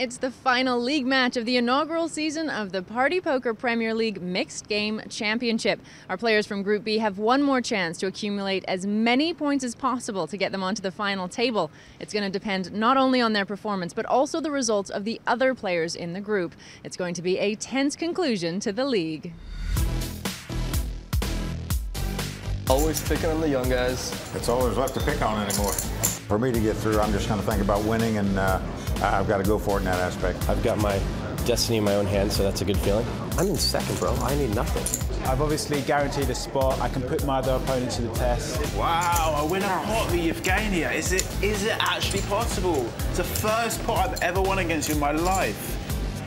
It's the final league match of the inaugural season of the Party Poker Premier League Mixed Game Championship. Our players from Group B have one more chance to accumulate as many points as possible to get them onto the final table. It's going to depend not only on their performance, but also the results of the other players in the group. It's going to be a tense conclusion to the league. Always picking on the young guys. It's always left to pick on anymore. For me to get through, I'm just going to think about winning, and I've got to go for it in that aspect. I've got my destiny in my own hands, so that's a good feeling. I'm in second, bro. I need nothing. I've obviously guaranteed a spot. I can put my other opponent to the test. Wow, I win a pot with Yevgeniy. Is it actually possible? It's the first pot I've ever won against you in my life.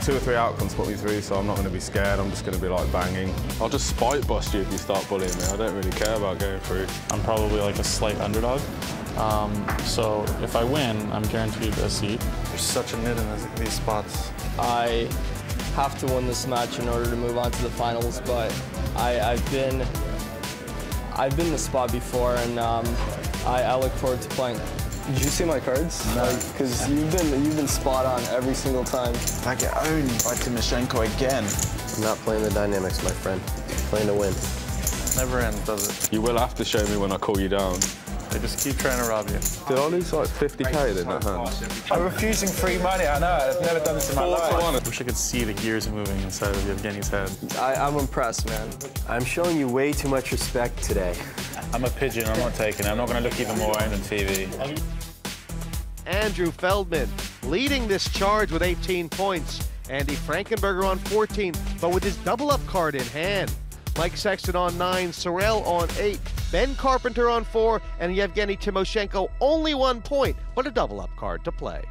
2 or 3 outcomes put me through, so I'm not going to be scared. I'm just going to be like banging. I'll just spite bust you if you start bullying me. I don't really care about going through. I'm probably like a slight underdog. So if I win, I'm guaranteed a seat. There's such a nit in these spots. I have to win this match in order to move on to the finals, but I've been the spot before, and I look forward to playing. Did you see my cards? No. Because you've been spot on every single time. I get owned by Timoshenko again. I'm not playing the dynamics, my friend. I'm playing to win. Never ends, does it? You will have to show me when I call you down. They just keep trying to rob you. Did I lose like 50k in that hand? I'm refusing free money, I know. I've never done this in my life. I wish I could see the gears moving inside of Yevgeniy's head. I'm impressed, man. I'm showing you way too much respect today. I'm a pigeon, I'm not taking it. I'm not going to look even more owned on TV. Andrew Feldman leading this charge with 18 points. Andy Frankenberger on 14, but with his double-up card in hand. Mike Sexton on 9, Sorel on 8, Ben Carpenter on 4, and Yevgeniy Timoshenko only 1 point, but a double-up card to play.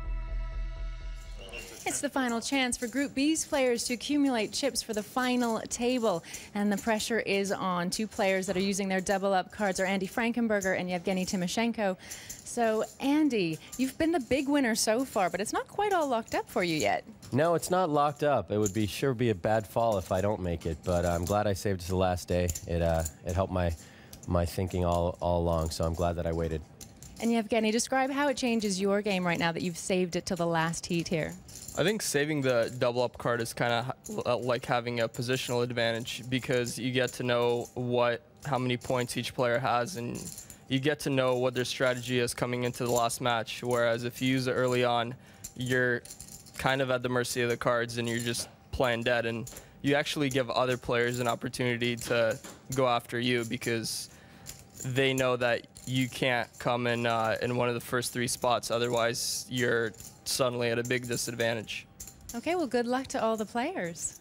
It's the final chance for Group B's players to accumulate chips for the final table. And the pressure is on 2 players that are using their double-up cards, are Andy Frankenberger and Yevgeniy Timoshenko. So, Andy, you've been the big winner so far, but it's not quite all locked up for you yet. No, it's not locked up. It would be sure be a bad fall if I don't make it, but I'm glad I saved it to the last day. It helped my thinking all along, so I'm glad that I waited. And Yevgeniy, describe how it changes your game right now that you've saved it till the last heat here. I think saving the double-up card is kind of like having a positional advantage, because you get to know how many points each player has, and you get to know what their strategy is coming into the last match, whereas if you use it early on, you're kind of at the mercy of the cards and you're just playing dead, and you actually give other players an opportunity to go after you because they know that you can't come in one of the first 3 spots, otherwise you're suddenly at a big disadvantage. Okay, well, good luck to all the players.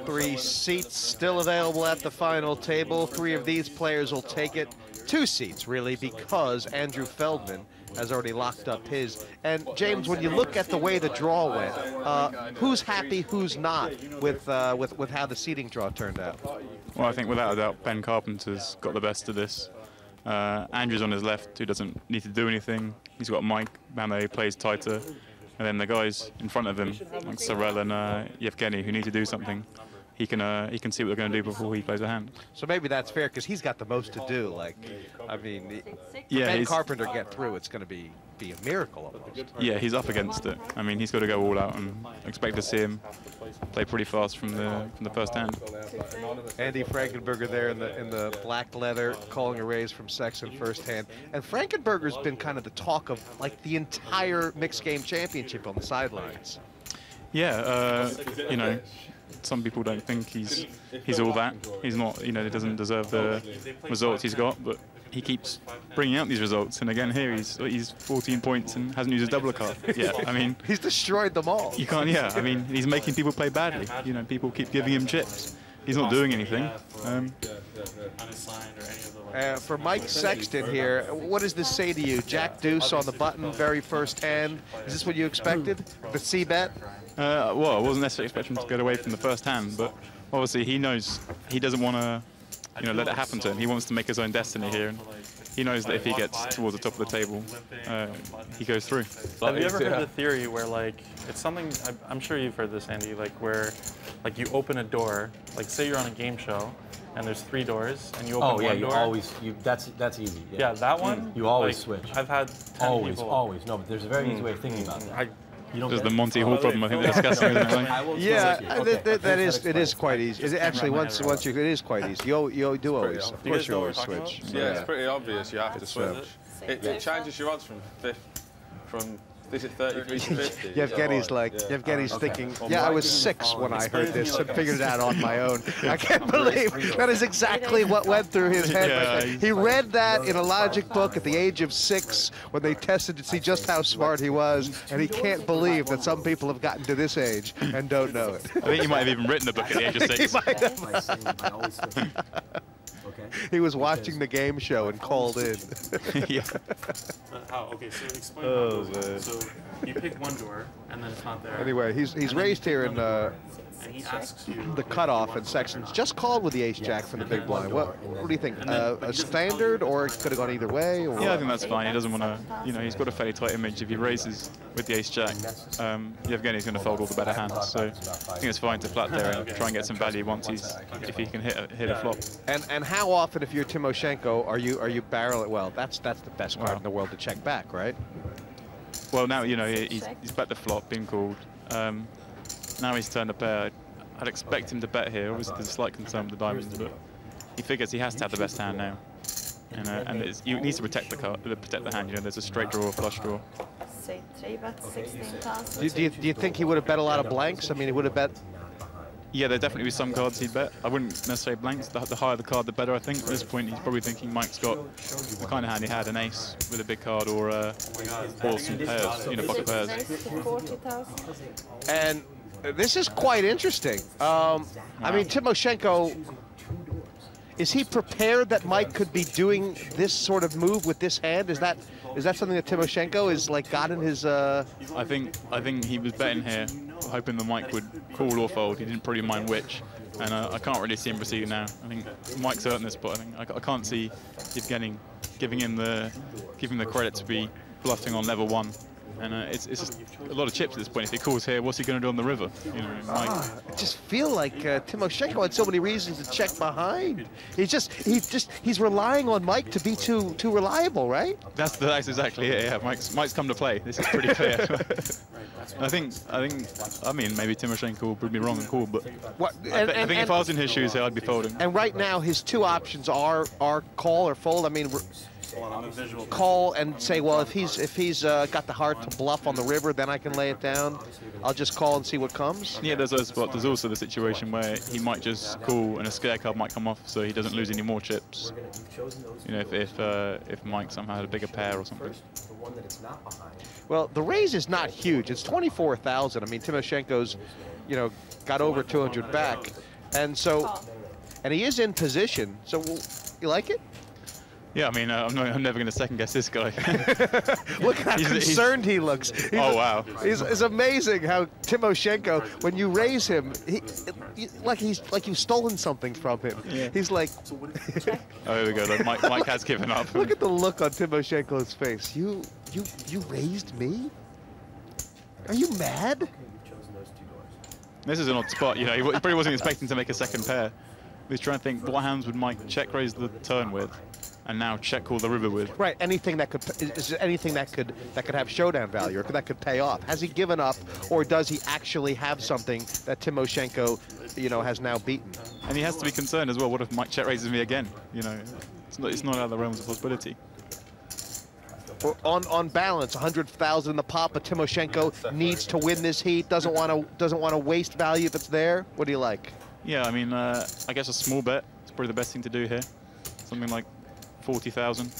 3 seats still available at the final table. 3 of these players will take it. 2 seats, really, because Andrew Feldman has already locked up his. And, James, when you look at the way the draw went, who's happy, who's not with how the seating draw turned out? Well, I think without a doubt, Ben Carpenter's got the best of this. Andrew's on his left, who doesn't need to do anything. He's got Mike, who plays tighter. And then the guys in front of him, like Sorel and Yevgeniy, who need to do something. He can see what they're going to do before he plays a hand. So maybe that's fair, because he's got the most to do. Like, I mean, yeah, Ben Carpenter get through, it's going to be a miracle almost. Yeah, he's up against it. I mean, he's got to go all out, and expect to see him play pretty fast from the first hand. Andy Frankenberger there in the black leather, calling a raise from Sexton first hand. And Frankenberger's been kind of the talk of like the entire mixed game championship on the sidelines. Yeah, you know, some people don't think he's all that. He's not, you know, he doesn't deserve the results he's got, but he keeps bringing out these results. And again, here he's 14 points and hasn't used his double card. Yeah, I mean, he's destroyed them all. You can't. Yeah, I mean, he's making people play badly. You know, people keep giving him chips. He's not doing anything. For Mike Sexton here, what does this say to you? Jack deuce on the button, very first hand. Is this what you expected? The C-bet? Well, I wasn't necessarily expecting him to get away from the first hand, but obviously he knows he doesn't want to, you know, let it happen to him. He wants to make his own destiny here, and he knows that if he gets towards the top of the table, he goes through. Have you ever heard the theory where, like, it's something, I'm sure you've heard this, Andy, like where, like, you open a door, like say you're on a game show, and there's 3 doors, and you open one door. That's easy. Yeah, that one. You always like, switch. I've had 10 always, people. Always. No, but there's a very easy way of thinking about that. Just the Monty Hall problem, I think they're discussing, isn't it? Yeah, it is quite easy. Actually, once it is quite easy. You do always, of course, you always switch. Yeah, it's pretty obvious. You have to switch. It changes your odds from this is 33 to 50. Yevgeniy's thinking, yeah, I was 6 when I heard this and figured it out on my own. I can't believe that is exactly what went through his head. Right, he read that in a logic book at the age of 6 when they tested to see just how smart he was, and he can't believe that some people have gotten to this age and don't know it. I think he might have even written the book at the age of 6. He might have. He was watching the game show and called in. Yeah. How? Okay, so explain how it goes. So you pick one door, and then it's not there. Anyway, he's raised here in and he asks you the cutoff, and Sexton's just called with the ace-jack from the big blind. What do you think? A standard, or it could have gone either way? Or? Yeah, I think that's fine. He doesn't want to, you know, he's got a fairly tight image. If he raises with the ace-jack, Yevgeniy's going to fold all the better hands. So I think it's fine to flat there and try and get some value if he can hit a flop. And how often, if you're Timoshenko, are you barreling? Well, that's the best card in the world to check back, right? Well, now, you know, he's bet the flop, been called. Now he's turned a pair. I'd expect him to bet here. Obviously, there's a slight concern with the diamonds, but he figures he has to have the best hand now. And he needs to protect the hand. You know, there's a straight draw, flush draw. Say 3-bet 16,000. Do you think he would have bet a lot of blanks? I mean, he would have bet. Yeah, there'd definitely be some cards he'd bet. I wouldn't necessarily blanks. The higher the card, the better, I think. At this point, he's probably thinking Mike's got the kind of hand he had, an ace with a big card or some pairs, you know, pocket pairs. 40,000. And this is quite interesting. I mean, Timoshenko, is he prepared that Mike could be doing this sort of move with this hand? Is that something that Timoshenko is like got in his? I think he was betting here, hoping the Mike would call or fold. He didn't probably mind which, and I can't really see him proceeding now. I think Mike's hurting this, but I can't see Yevgeniy giving him the credit to be bluffing on level 1. And it's just a lot of chips at this point. If he calls here, what's he going to do on the river? You know, Mike. I just feel like Timoshenko had so many reasons to check behind. He's reying on Mike to be too reliable, right? That's exactly it. Yeah, Mike's come to play. This is pretty clear. I mean, maybe Timoshenko will prove me wrong and call, but I think if I was in his shoes here, I'd be folding. And right now, his 2 options are call or fold. I mean, call and say, well, if he's got the heart to bluff on the river, then I can lay it down. I'll just call and see what comes. Yeah, there's also the situation where he might just call and a scare card might come off, so he doesn't lose any more chips. You know, if Mike somehow had a bigger pair or something. Well, the raise is not huge. It's 24,000. I mean, Timoshenko's, you know, got over 200 back, and he is in position. So, you like it? Yeah, I mean, I'm never going to second guess this guy. Look how concerned he looks. Oh, wow. It's amazing how Timoshenko, when you raise him, like you've stolen something from him. Yeah. He's like... Oh, here we go. Look, Mike has given up. Look at the look on Timoshenko's face. You raised me? Are you mad? This is an odd spot. You know, he probably wasn't expecting to make a second pair. He was trying to think, what hands would Mike check raise the turn with? And now check call the river with. Right, anything that could have showdown value or that could pay off. Has he given up, or does he actually have something that Timoshenko, you know, has now beaten? And he has to be concerned as well. What if Mike check raises me again? You know, it's not out of the realms of possibility. On balance, 100,000 in the pot, but Timoshenko needs to win this heat. Doesn't want to waste value if it's there. What do you like? Yeah, I mean, I guess a small bet is probably the best thing to do here. Something like 40,000.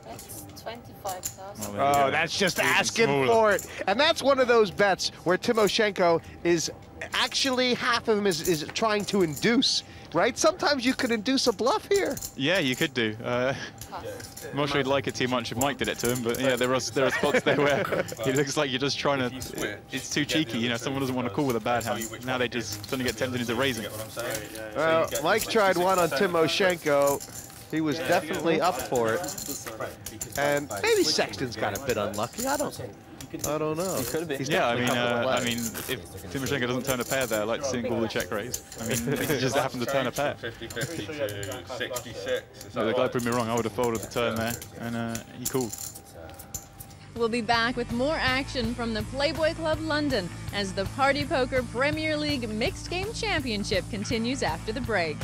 That's 25,000. Oh, that's just asking for it. And that's one of those bets where Timoshenko is actually, half of him is trying to induce, right? Sometimes you could induce a bluff here. Yeah, you could do. I'm not sure he'd like it too much if Mike did it to him, but yeah, there are spots there where he looks like you're just trying to. It's too cheeky, you know. Someone doesn't want to call with a bad hand. Now they just suddenly get tempted into raising. Well, Mike tried one on Timoshenko. He was definitely up for it. And maybe Sexton's got a bit unlucky. I don't know. I don't know. He could be. Yeah, I mean, if Timoshenko doesn't turn a pair there, like single the check raise. I mean, he just happened to turn a pair. 50-50 to 66. The guy proved me wrong. I would have folded the turn there, and he called. We'll be back with more action from the Playboy Club London as the Party Poker Premier League Mixed Game Championship continues after the break.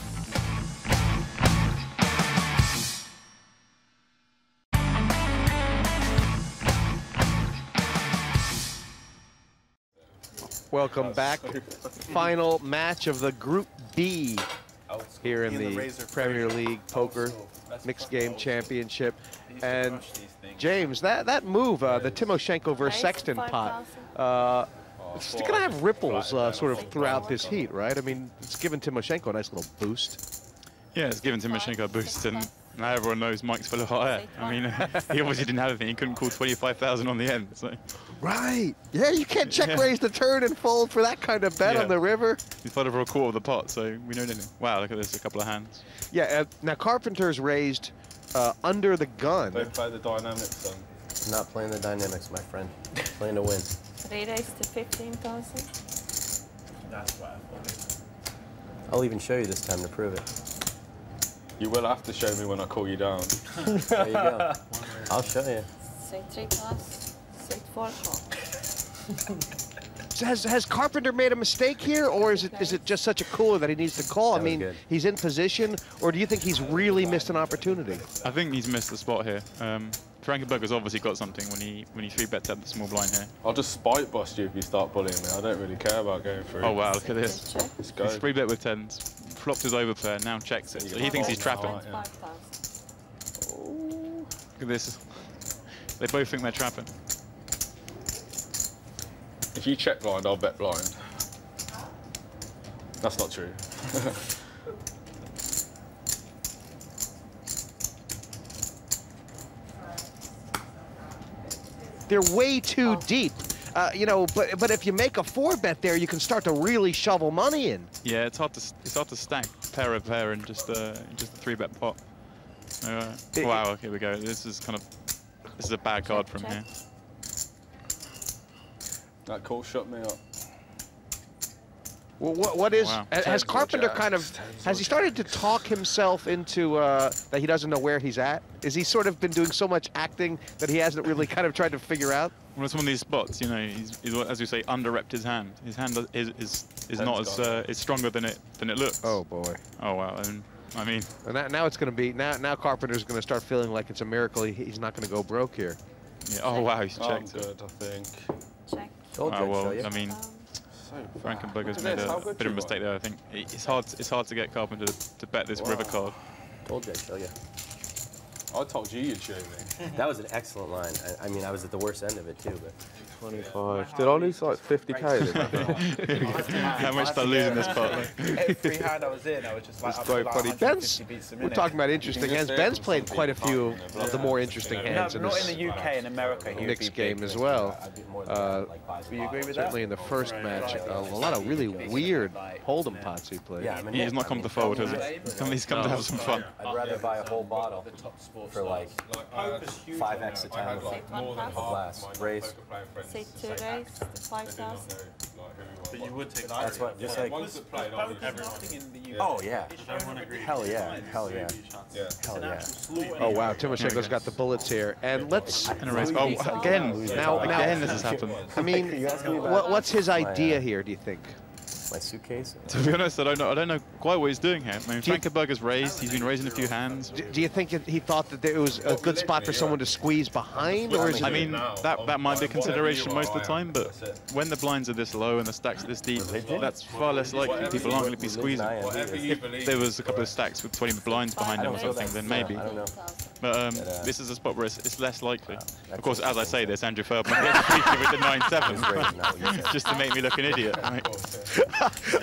Welcome back. Final match of the Group B here in the Premier League Poker Mixed Game Championship. And James, that move, the Timoshenko versus Sexton pot, it's going to have ripples sort of throughout this heat, right? I mean, it's given Timoshenko a nice little boost. Yeah, it's given Timoshenko a boost, and now everyone knows Mike's full of hot air. I mean, he obviously didn't have anything. He couldn't call 25,000 on the end. So. Right. Yeah, you can't check raise the turn and fold for that kind of bet on the river. He folded for a quarter of the pot, so we know anything. Wow, look at this, a couple of hands. Yeah, now Carpenter's raised under the gun. Don't play the dynamics, son. Not playing the dynamics, my friend. Playing to win. 3 days to 15,000. That's why I thought. I'll even show you this time to prove it. You will have to show me when I call you down. There you go. I'll show you. Say 3 plus, say 4 So has Carpenter made a mistake here, or is it just such a cooler that he needs to call? I mean, he's in position, or do you think he's really missed an opportunity? I think he's missed the spot here. Frankenberger's obviously got something when he 3-bets at the small blind here. I'll just spite bust you if you start bullying me. I don't really care about going through. Oh wow, look at this. Let's go. He's 3-bet with 10s, flopped his overpair, now checks it. So he thinks he's trapping. Look at this. They both think they're trapping. If you check blind, I'll bet blind. That's not true. They're way too deep, you know. But if you make a 4-bet there, you can start to really shovel money in. Yeah, it's hard to stack pair of pair in just a 3-bet pot. Wow, okay, here we go. This is a bad card from here. That call shut me up. Well, what is, has Carpenter has he started to talk himself into that he doesn't know where he's at? Is he sort of been doing so much acting that he hasn't really kind of tried to figure out? Well, it's one of these spots, you know, he's as you say, under-repped his hand. His hand is not as stronger than it looks. Oh boy. Oh wow. I mean. And now it's going to be, now Carpenter's going to start feeling like it's a miracle he's not going to go broke here. Yeah. Oh wow, he's checked. Good, I think. Check. Well, I mean, Frankenberger's made a bit of a mistake there. I think it's hard to get Carpenter to bet this river card. Told you I'd show you. I told you you'd show me. That was an excellent line. I mean, I was at the worst end of it too, but. 25. Did I lose like 50k then? How much did I lose in this part? Every hand I was in, I was just like, very funny. Ben's, we're talking about interesting hands. Ben's played quite a few of the more interesting hands in not this in the UK, in America. mixed game as well. Do you agree with that? Certainly in the first match, a lot of really weird hold'em pots he played. Yeah, I mean, He's not come to fold, has he? He's come to have some fun. I'd rather buy a whole bottle for like 5x a time of glass. Raise. Say 2 days to 5,000. But you would take That's what, just like. Oh yeah. Hell yeah. Hell yeah. Hell yeah. Oh wow, Timoshenko's got the bullets here, and let's. Oh, again this has happened. I mean, what's his idea here? Do you think? My suitcase? To be honest, I don't know quite what he's doing here. I mean, Frankenberger's raised. He's been raising a few hands. Do you think he thought that there was a good spot for someone to squeeze behind, or is it? I mean, that might be a consideration most of the time, but when the blinds are this low and the stacks are this deep, that's far less likely. People aren't going to be squeezing. If there was a couple of stacks with 20 blinds behind them or something, then maybe. But this is a spot where it's less likely. Of course, as I say this, Andrew Feldman gets freaky with the 9-7, just to make me look an idiot.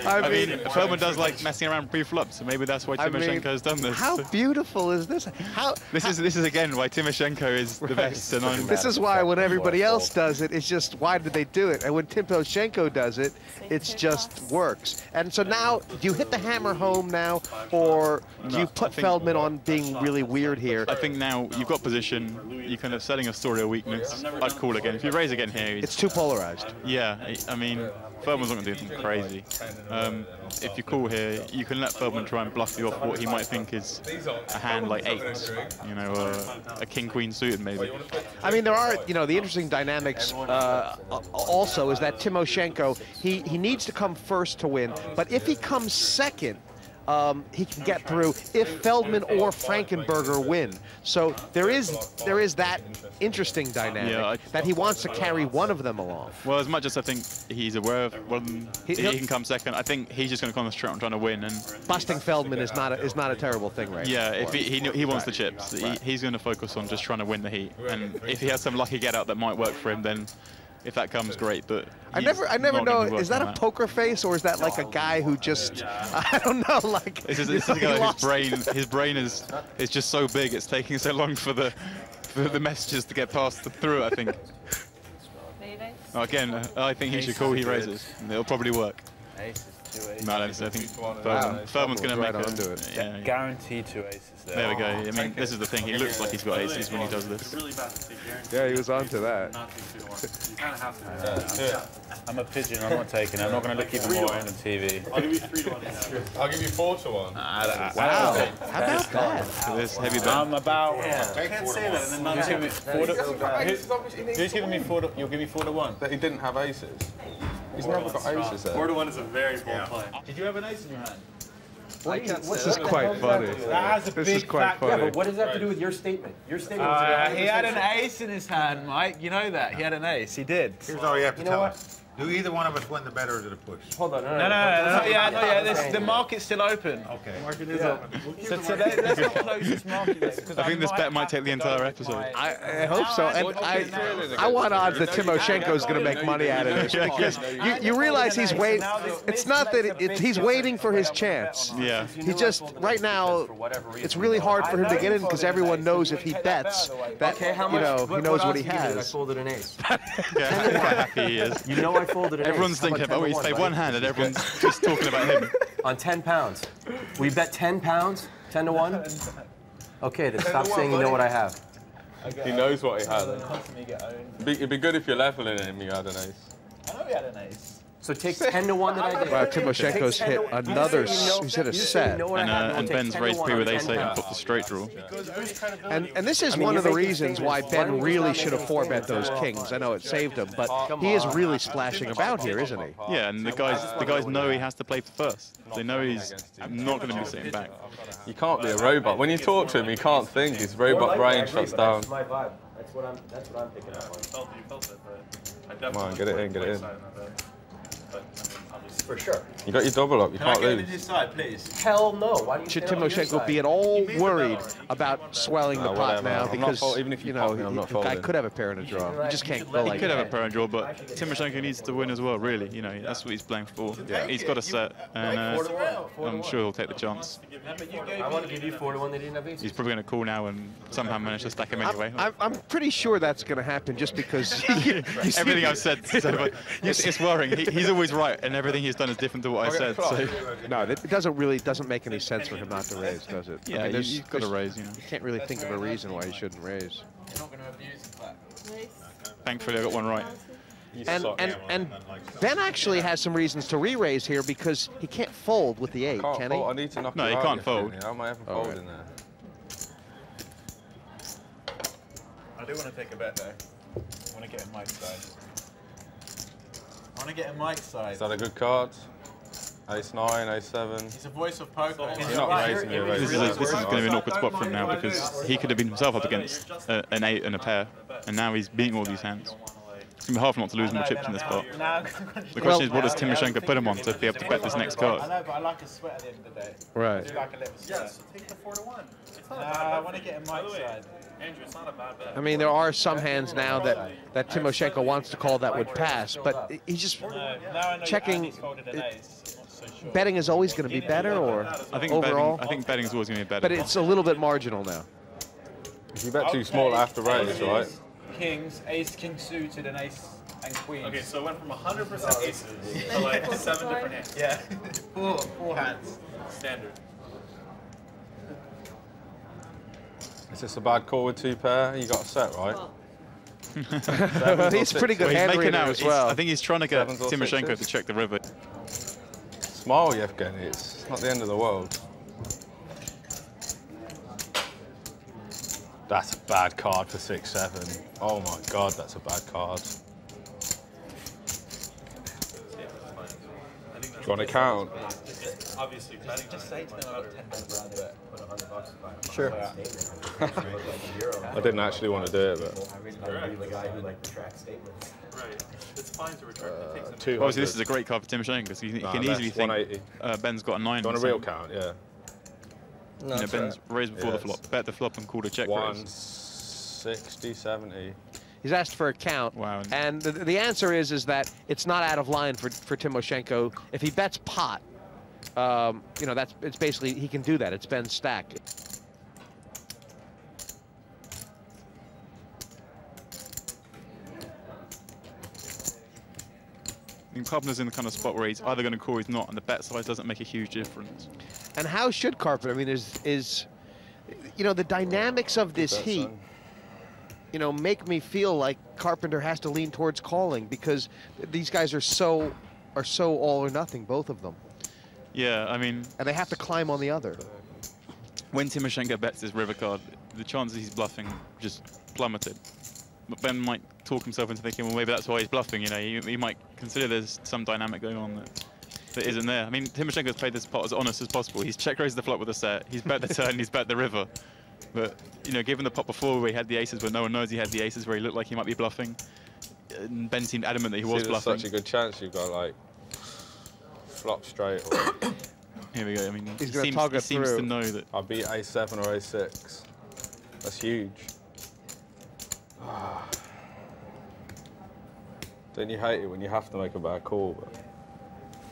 I mean, Feldman does like messing around pre-flop, so maybe that's why Timoshenko has done this. How beautiful is this? This is again why Timoshenko is the best. And this is why when everybody else does it, it's just why did they do it? And when Timoshenko does it, it's just works. And so now, do you hit the hammer home now, or do you put Feldman on being really weird here think now you've got position, you're kind of selling a Sorel weakness. I'd call again. If you raise again here, it's too polarized. Yeah, I mean, Feldman's not going to do anything crazy. If you call here, you can let Feldman try and bluff you off what he might think is a hand like 8, you know, or a king-queen suited maybe. I mean, there are, you know, the interesting dynamics also is that Timoshenko, he needs to come first to win, but if he comes second, he can get through if Feldman or Frankenberger win. So there is that interesting dynamic that he wants to carry one of them along. Well, as much as I think he's aware of one, he can come second. I think he's just going to concentrate on trying to win, and busting Feldman is not a terrible thing, right? Yeah, if he wants the chips, he's going to focus on just trying to win the heat. And if he has some lucky get out that might work for him, then if that comes, great. But I never know. Is that a poker face, or is that like a guy who just I don't know, like this is a guy his brain is just so big. It's taking so long for the messages to get passed through it, I think. Again, I think he should call. He raises. It'll probably work. No, I think Feldman's going to make it. Yeah, guaranteed 2 aces there. There we go. I mean, this is the thing. He looks like he's got aces when he does this. Yeah, he was onto that. I'm a pigeon. I'm not taking it. I'm not going to look even more on the TV. I'll give you 3 to 1. I'll give you 4 to 1. Wow. How about that? This heavy bet. I'm about. I can't say that. And then who's giving me 4 to? Who's giving me 4 to? You'll give me 4 to 1. But he didn't have aces. He's never got aces there. 4 to 1 is a very bold play. Did you have an ace in your hand? This is quite funny. This is quite funny. Yeah, but what does that have to do with your statement? Your statement was he had an ace in his hand, Mike. You know that. He had an ace. He did. Here's all you have to tell us. Do either one of us win the bet, or is it a push? Hold on. No, not yet. The market's still open. Okay. Market is open. So let's not close this market. I think this bet might take the entire episode. I hope so. And I want odds that Timoshenko's going to make money out of this, because you realize he's waiting. It's not that he's waiting for his chance. Yeah. He just, right now, it's really hard for him to get in because everyone knows if he bets that, you know, he knows what he has. I folded an ace. Yeah, how happy he is. You know I folded an ace. Everyone's thinking about, oh, he's played one hand, and everyone's just talking about him. On 10 pounds. We bet 10 pounds? 10 to 1? Okay, then stop saying you know what I have. He knows what he has. It'd be good if you're leveling him, you had an ace. I know he had an ace. So take 10 to 1 that I did. Wow, Timoshenko's hit another, he's hit a set. And Ben's raised pre with ace 8 and put the straight draw. And this is one of the reasons why Ben really should have 4-bet those kings. I know it saved him, but he is really splashing about here, isn't he? Yeah, and the guys know he has to play first. They know he's not going to be sitting back. You can't be a robot. When you talk to him, he can't think. His robot brain shuts down. That's my vibe. That's what I'm picking up on. Come on, get it in, get it in. For sure. You got your double up, you can't lose. Can I get this side, please? Hell no. Why do you Should Timoshenko be at all worried about swelling the pot now? Because, even if you know, the guy could have a pair and a draw. You just can't go like that. He could have a pair and draw, but Timoshenko needs to win as well, really. You know, that's what he's playing for. Yeah. He's got a set, and I'm sure he'll take the chance. I want to give you 4 to 1 they didn't have aces. He's probably going to call now and somehow manage to stack him anyway. I'm pretty sure that's going to happen just because everything I've said. It's worrying. He's always right, and everything he's done is different to what I said. So. No, it doesn't make any sense for him not to raise, does it? Yeah, I mean, you've got to raise. You know. You can't really think of a reason why he shouldn't raise. You're not going to abuse that. Thankfully, I got one right. And Ben actually has some reasons to re-raise here because he can't fold with the 8, can he? I need to knock no, he can't fold. How am I ever folding there? I do want to take a bet though. I want to get in Mike's side. I want to get in Mike's side. Is that a good card? Ace 9, Ace 7. He's a voice of poker. He's not raising me. This is going to be an awkward spot for him now because he could have been himself up against an 8 and a pair, and now he's beating all these hands. It's going to be hard for him not to lose more chips in this part. The question is, what does Timoshenko put him on to be able to bet this next card? I know, but I like a sweat at the end of the day. Right. I do like a little sweat. Yeah, so take the 4 to 1. I want to get in Mike's side. Andrew, it's not a bad bet. I mean, there are some hands now that Timoshenko wants to call that would pass, but he's just checking. Betting is always going to be better, or overall? I think betting is always going to be better. But it's a little bit marginal now. If you bet too small after raise, right? Kings, ace, king suited, and ace and queen. Okay, so it went from 100% aces to like 7 different hands. Yeah, four hands. Standard. Is this a bad call with 2 pair? You got a set, right? He's pretty good hand reader as well. I think he's trying to get Timoshenko to check the river. Smile, Yevgeniy. It's not the end of the world. That's a bad card for 6-7. Oh my God, that's a bad card. Do you want to count? Obviously, just say to them about 10 minutes around it, put $100 Sure. I didn't actually want to do it, but. Right. It's fine to return. Obviously, this is a great card for Timoshenko because he can easily think Ben's got a 9. Do you want a real count? Yeah. No, Ben's raised before the flop, bet the flop and called a check raise. 160, 70. He's asked for a count. Wow. And the answer is that it's not out of line for Timoshenko. If he bets pot, you know, it's basically, he can do that. It's Ben's stack. I think Carpenter's in the kind of spot where he's either going to call or he's not, and the bet size doesn't make a huge difference. And how should Carpenter? I mean, is you know, the dynamics of this heat, you know, make me feel like Carpenter has to lean towards calling because these guys are so all or nothing, both of them. Yeah, I mean, and they have to climb on the other. When Timoshenko bets this river card, the chances he's bluffing just plummeted. But Ben might talk himself into thinking, well, maybe that's why he's bluffing. You know, he might consider there's some dynamic going on that isn't there. I mean, Timoshenko's played this pot as honest as possible. He's check raised the flop with a set. He's bet the turn. He's bet the river. But you know, given the pot before where he had the aces, where no one knows he had the aces, where he looked like he might be bluffing, and Ben seemed adamant that he was bluffing. There's such a good chance you've got like flop straight. Or here we go. I mean, he's going to toggle through. He seems to know that. I beat A7 or A6. That's huge. Don't you hate it when you have to make a bad call, but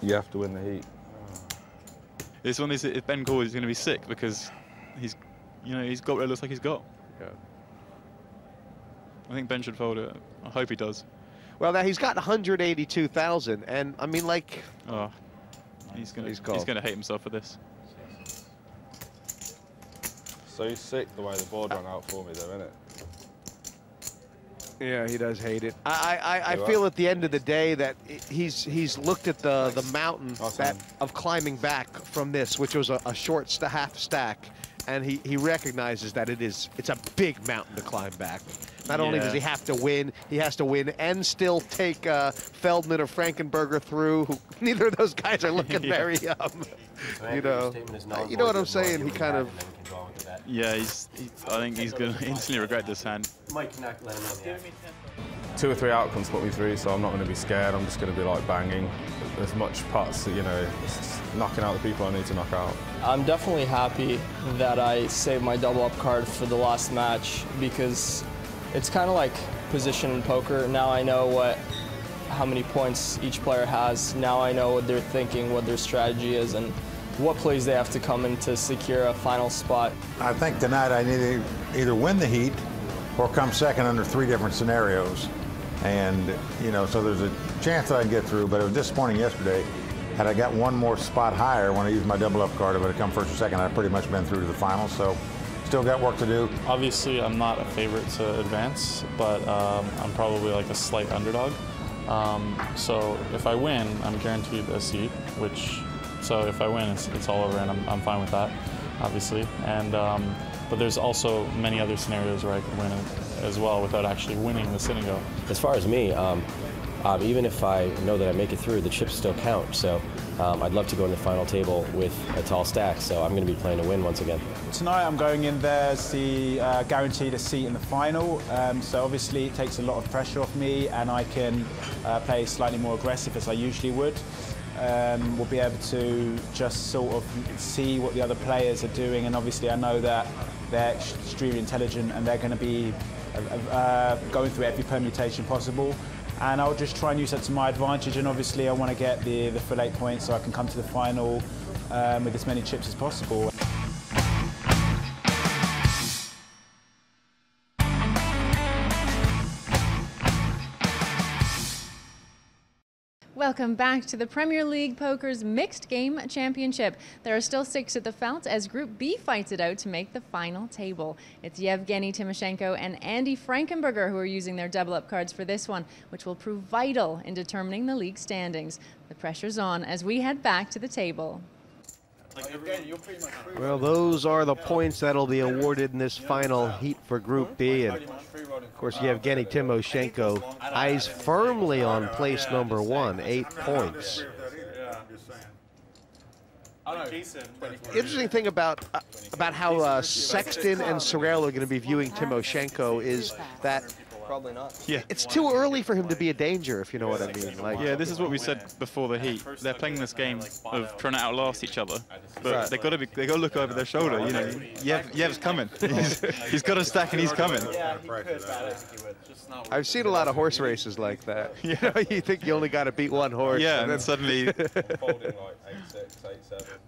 you have to win the heat? This one is, if Ben calls, he's going to be sick because he's, you know, he's got what it looks like he's got. Yeah. I think Ben should fold it. I hope he does. Well, now he's got 182,000, and I mean, like, oh, he's going to hate himself for this. So sick the way the board ran out for me, though, isn't it? Yeah, he does hate it. I feel at the end of the day that he's looked at the mountain of climbing back from this, which was a short half stack, and he recognizes that it's a big mountain to climb back. Not only does he have to win, he has to win and still take Feldman or Frankenberger through. Who, neither of those guys are looking very, you know what I'm saying? He kind of. Yeah, I think he's going to instantly regret this hand. Mike, let him know. 2 or 3 outcomes put me through, so I'm not going to be scared. I'm just going to be like banging as much putts, you know, knocking out the people I need to knock out. I'm definitely happy that I saved my double up card for the last match because it's kind of like position in poker. Now I know how many points each player has. Now I know what they're thinking, what their strategy is, and what plays they have to come in to secure a final spot. I think tonight I need to either win the heat or come second under 3 different scenarios. And, you know, so there's a chance that I can get through, but it was disappointing yesterday. Had I got one more spot higher when I used my double up card, if I had come first or second, I'd pretty much been through to the finals. So still got work to do. Obviously, I'm not a favorite to advance, but I'm probably like a slight underdog. So if I win, I'm guaranteed a seat, so if I win, it's all over, and I'm fine with that, obviously. And but there's also many other scenarios where I could win as well without actually winning the sit and go. As far as me, even if I know that I make it through, the chips still count. So I'd love to go in the final table with a tall stack. So I'm going to be playing to win once again. Tonight I'm going in there as the guaranteed a seat in the final. So obviously it takes a lot of pressure off me, and I can play slightly more aggressive as I usually would. We'll be able to just sort of see what the other players are doing, and obviously I know that they're extremely intelligent and they're going to be going through every permutation possible, and I'll just try and use that to my advantage. And obviously I want to get the full 8 points so I can come to the final with as many chips as possible. Well, welcome back to the Premier League Poker's Mixed Game Championship. There are still 6 at the felt as Group B fights it out to make the final table. It's Yevgeniy, Timoshenko, and Andy Frankenberger who are using their double-up cards for this one, which will prove vital in determining the league standings. The pressure's on as we head back to the table. Well, those are the points that'll be awarded in this final heat for Group B. And of course, Yevgeniy Timoshenko eyes firmly on place number 1, 8 points. Interesting thing about how Sexton and Sorel are going to be viewing Timoshenko is that Probably not. Yeah. it's too early for him to be a danger, if you know what I mean. Like, Yeah, this is what we said before the heat. They're playing this game of trying to outlast each other, but they got to look over their shoulder. You know, Yev's coming. He's got a stack and he's coming. I've seen a lot of horse races like that. You know, you think you only got to beat one horse. Yeah, and then suddenly.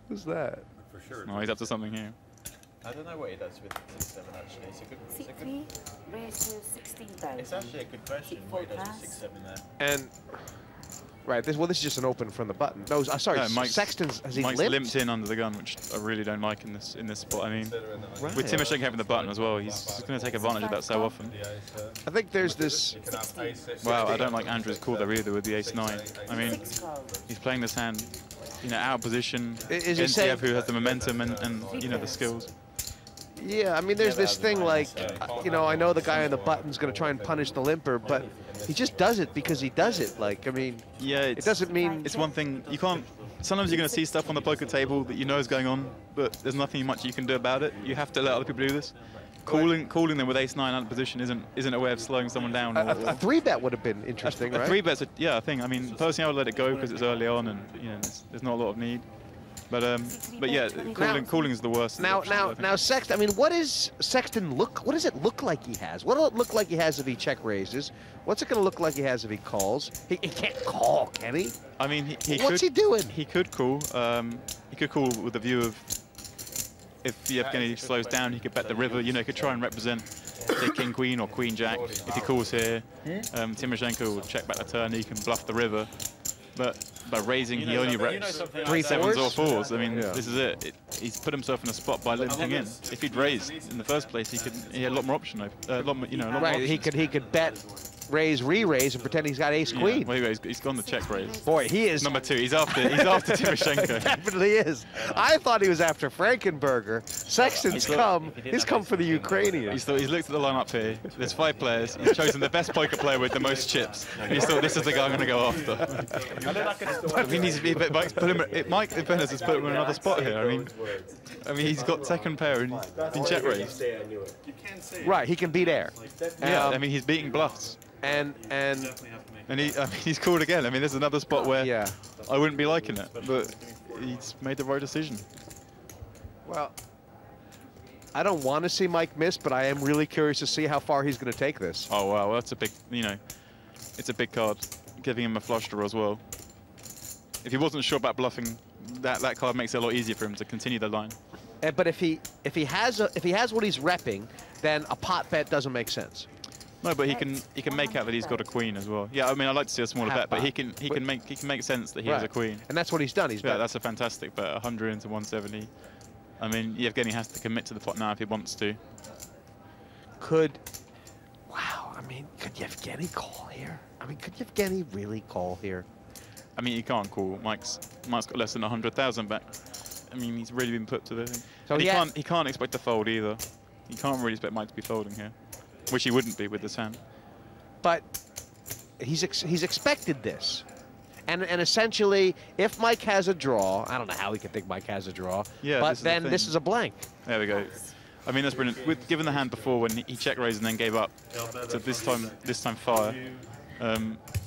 Who's that? For sure. Oh, he's up to something here. I don't know what he does with 6-7 actually. It's a good. Raise to 16,000. It's actually a good question. What he does with 6-7 there. And this is just an open from the button. No, sorry, No, Sexton's has he Mike's limped? limped in under the gun, which I really don't like in this spot. I mean, with Timoshenko having the button as well, he's going to take advantage of that so often. I think there's this. Wow, I don't like Andrew's call there either with the ace-9. I mean, he's playing this hand, you know, out of position Is he against saying- Yev, who has the momentum and you know, the skills. Yeah, I mean, there's this thing like, you know, I know the guy on the button's going to try and punish the limper, but he just does it because he does it. Like, I mean, yeah, it doesn't mean it's one thing you can't. Sometimes you're going to see stuff on the poker table that you know is going on, but there's nothing much you can do about it. You have to let other people do this. Calling them with ace-9 out of position isn't a way of slowing someone down. A 3-bet would have been interesting, right? A 3-bet's yeah, I think. I mean, personally, I would let it go because it's early on and you know there's not a lot of need. But yeah, calling is the worst. Now, Sexton. I mean, what does Sexton look? What does it look like he has? What will it look like he has if he check raises? What's it going to look like he has if he calls? He can't call, can he? I mean, what's he doing? He could call. He could call with the view of if Yevgeniy slows down, he could bet the river. You know, he could try and represent say King Queen or Queen Jack. If he calls here, Timoshenko will check back the turn. He can bluff the river. But by raising, he only reps 3 sevens or 4s. I mean, this is it. He's put himself in a spot by limping in. If he'd raised in the first place, he had a lot more option. A lot more, Right. He could bet, raise, re-raise, and pretend he's got ace queen. Yeah, well, he's gone the check raise. Boy, he is number 2. He's after Timoshenko. Definitely is. I thought he was after Frankenberger. Sexton's come. He's come for the Ukrainian. He's looked at the lineup here. There's 5 players. He's chosen the best poker player with the most chips. And he thought this is the guy I'm going to go after. I mean, Mike, in fairness, has put him in another spot here. I mean, he's got second pair and he's been check raised. Right, he can beat air. Yeah, I mean, he's beating bluffs. And he's called again. I mean, there's another spot where I wouldn't be liking it, but he's made the right decision. Well, I don't want to see Mike miss, but I am really curious to see how far he's going to take this. Oh wow, well, that's a big, it's a big card, giving him a flush draw as well. If he wasn't sure about bluffing, that card makes it a lot easier for him to continue the line. But if he has what he's repping, then a pot bet doesn't make sense. No, but he can make out that he's got a queen as well. Yeah, I mean, I'd like to see a smaller bet, but he can make sense that he has a queen. And that's what he's done. That's a fantastic bet. 100 into 170. I mean, Yevgeniy has to commit to the pot now if he wants to. Could Yevgeniy call here? I mean, could Yevgeniy really call here? I mean, he can't call. Mike's got less than 100,000 back. I mean, he's really been put to the thing. So he can't expect to fold either. He can't really expect Mike to be folding here, which he wouldn't be with this hand. But he's expected this. And essentially, if Mike has a draw, I don't know how he can think Mike has a draw, but then this is a blank. There we go. I mean, that's brilliant. Given the hand before when he check raised and then gave up, so this time fire.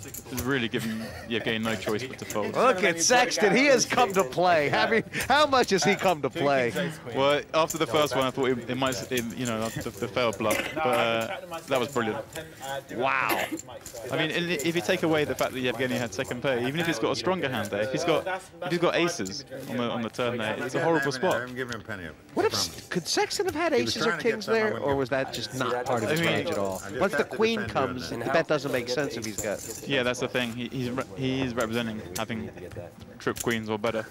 It's really given Yevgeniy no choice but to fold. Look at Sexton. He has come to play. I mean, how much has he come to play? Well, after the first one, I thought it might, after the failed bluff, but that was brilliant. Wow. I mean, if you take away the fact that Yevgeniy had second pair, even if he's got a stronger hand there, if he's got aces on the turn there, it's a horrible spot. I'm giving him a penny of it. What if could Sexton have had aces or kings there, or was that just not part of his range at all? Once the queen comes, the bet doesn't make sense if he's got. Yeah, that's the thing. He's representing having trip queens or better.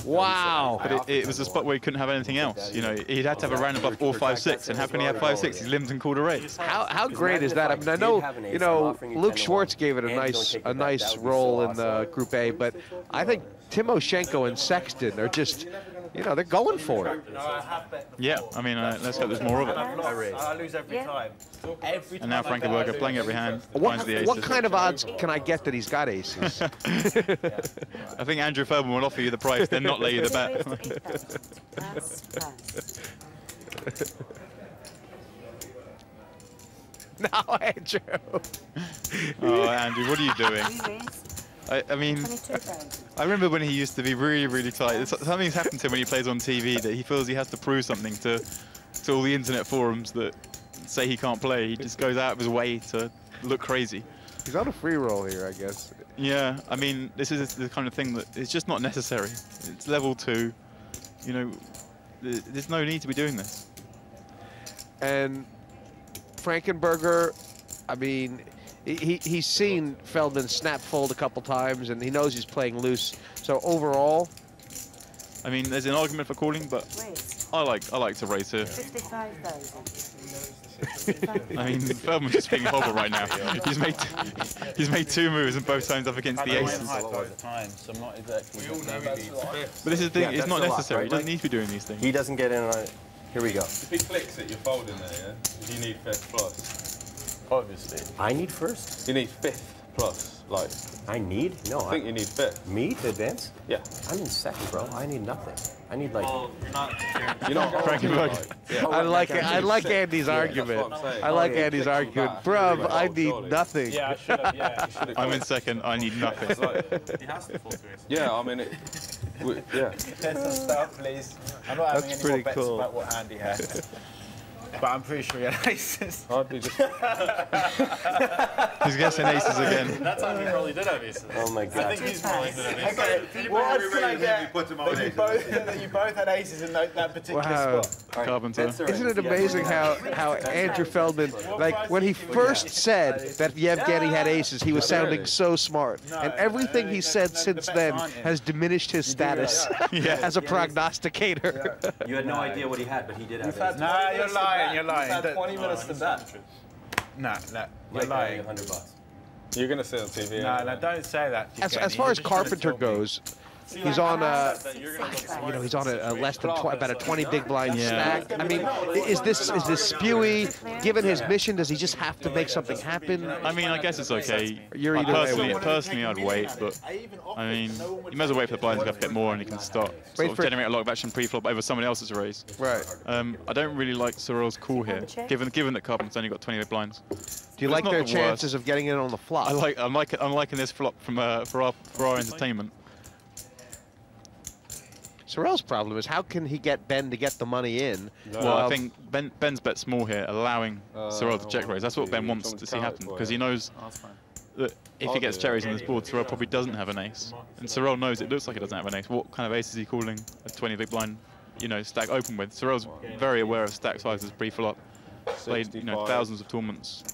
Wow. But it was a spot where he couldn't have anything else. You know, he'd have to have a round above or 5-6, and how can he have 5-6? He's limbed and called a race. How great is that? I mean, I know, you know, Luke Schwartz gave it a nice role in the Group A, but I think Timoshenko and Sexton are just, you know, they're going for it. Yeah, I mean, let's hope there's more of it. I lose every time. And now Frankenberger playing every hand, finds the aces. What kind of odds can I get that he's got aces? I think Andrew Feldman will offer you the price, then not lay you the bet. No, Andrew. Oh, Andrew, what are you doing? I mean, I remember when he used to be really, really tight. Something's happened to him when he plays on TV that he feels he has to prove something to all the internet forums that say he can't play. He just goes out of his way to look crazy. He's on a free roll here, I guess. Yeah, I mean, this is the kind of thing that it's just not necessary. It's level 2. You know, there's no need to be doing this. And Frankenberger, I mean, he's seen Feldman snap fold a couple times, and he knows he's playing loose. So overall, I mean, there's an argument for calling, but I like to raise here. 55,000. I mean, Feldman's just being horrible right now. He's made 2 moves and both times up against the aces. But this is the thing, it's not necessary. He doesn't need to be doing these things. He doesn't get in on it. Here we go. If he clicks it, you're folding there, yeah? You need 5th plus. Obviously. I need first? You need 5th plus, like. I need? No, I think you need 5th. Me to advance? Yeah. I'm in second, bro. I need nothing. I need like. Well, you're not Frankenberger. Yeah. I like Andy's argument. I like Andy's argument. Bruv, I need nothing. Yeah, I should have. Yeah, you should have. I'm in second. I need nothing. He has to fold. Yeah, I mean, yeah. Let's start, please. I'm not having any more bets about what Andy had. But I'm pretty sure he had aces. I'd be just... He's guessing aces again. That time he probably did have aces. Oh my god. I think he's probably did have aces. Okay, what odds can I get that you both had aces in that particular spot? Carpenter. Isn't it amazing how Andrew Feldman, like when he first said that Yevgeniy had aces, he was sounding so smart. And everything he said since then has diminished his status as a prognosticator. You had no idea what he had, but he did have aces. No, you're lying. You're lying. You've had 20 minutes to bet. No, you're lying. $100. You're going to say it on TV. No, don't say that. As far as Carpenter goes, he's on he's on a less than about a 20 big blind stack. I mean, is this spewy? Given his mission, does he just have to make something happen? I mean, I guess it's okay. You're either personally, I'd wait, but I mean, you may as well wait for the blinds to get more, and you can start sort of generate a lot of action pre-flop over someone else's raise. Right. I don't really like Sorel's call here, given that Carpenter's only got 20 big blinds. Do you like their chances of getting in on the flop? I'm liking this flop from for our entertainment. Sorel's problem is how can he get Ben to get the money in? Well, I think Ben's bet small here, allowing Sorel to check raise. That's what Ben wants to see happen, because he knows that if he gets check raise on this board, Sorel probably doesn't have an ace. And Sorel knows it looks like he doesn't have an ace. What kind of ace is he calling a 20 big blind, stack open with? Sorel's very aware of stack sizes pre-flop. Played, thousands of tournaments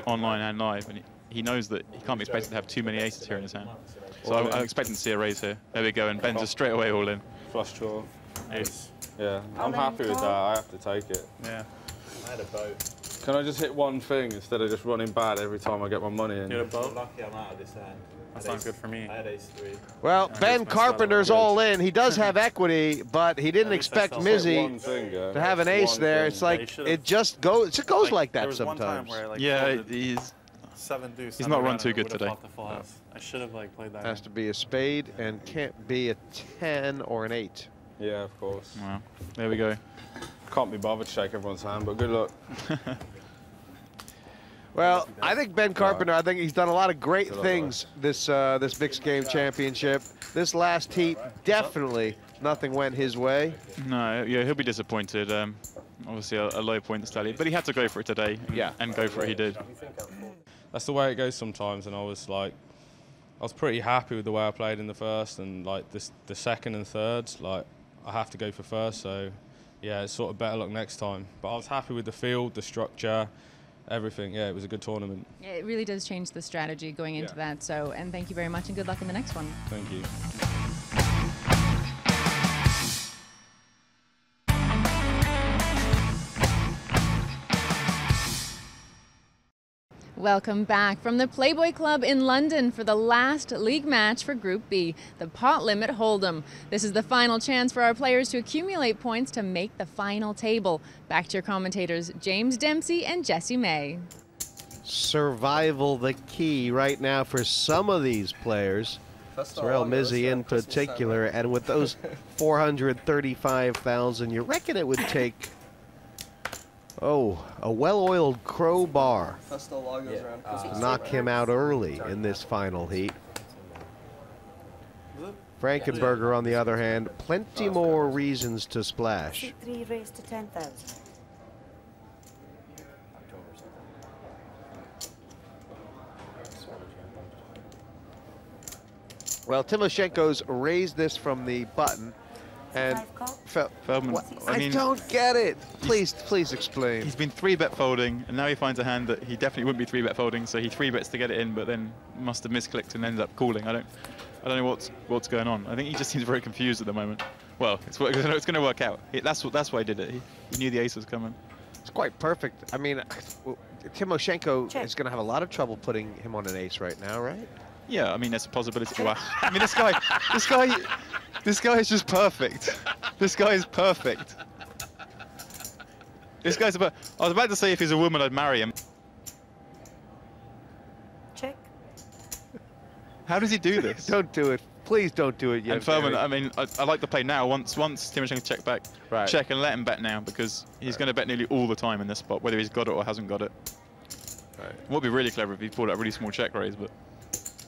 online and live, and he knows that he can't be expected to have too many aces here in his hand. So I'm expecting to see a raise here. There we go, and Ben's just straight away all in. Flush draw. Ace. Yeah, I'm happy with that. I have to take it. Yeah. I had a boat. Can I just hit one thing instead of just running bad every time I get my money in? You had a boat? Lucky I'm out of this hand. That sounds good for me. I had ace 3. Well, Ben Carpenter's all in. He does have equity, but he didn't expect Mizzi to have an ace there. It's like it just goes like that sometimes. Yeah, he's not run too good today. I should have played that. Has to be a spade and can't be a 10 or an 8. Yeah, of course. Wow. There we go. Can't be bothered to shake everyone's hand, but good luck. Well, I think Ben Carpenter, I think he's done a lot of great things this mixed game championship. This last heat, definitely nothing went his way. No, yeah, he'll be disappointed. Obviously a low point to tally, but he had to go for it today. Yeah. And go for it he did. That's the way it goes sometimes, and I was pretty happy with the way I played in the first, and the second and third, I have to go for first, so yeah, it's sort of better luck next time. But I was happy with the field, the structure, everything. Yeah, it was a good tournament. Yeah, it really does change the strategy going into that. So, and thank you very much, and good luck in the next one. Thank you. Welcome back from the Playboy Club in London for the last league match for Group B, the Pot Limit Hold'em. This is the final chance for our players to accumulate points to make the final table. Back to your commentators, James Dempsey and Jessie May. Survival the key right now for some of these players. Sorel, Mizzi in particular, and with those 435,000, you reckon it would take a well-oiled crowbar to knock him out early in this final heat. Frankenberger, on the other hand, plenty more reasons to splash. 3 raised to 10,000. Well, Timoshenko's raised this from the button, and Feldman, I don't get it. Please explain. He's been 3-bet folding, and now he finds a hand that he definitely wouldn't be 3-bet folding, so he 3-bets to get it in, but then must have misclicked and ended up calling. I don't know what's going on. I think he just seems very confused at the moment. Well, it's going to work out. That's why he did it. He knew the ace was coming. It's quite perfect. I mean, Timoshenko is going to have a lot of trouble putting him on an ace right now, right? Yeah, I mean, there's a possibility. Wow. I mean, this guy is just perfect. This guy is perfect. This guy's about. I was about to say if he's a woman, I'd marry him. Check. How does he do this? Don't do it. Please don't do it yet. And Feldman, I mean, I like to play now. Once Timoshenko check back, check and let him bet now, because he's going to bet nearly all the time in this spot, whether he's got it or hasn't got it. Right. It would be really clever if he pulled out a really small check raise, but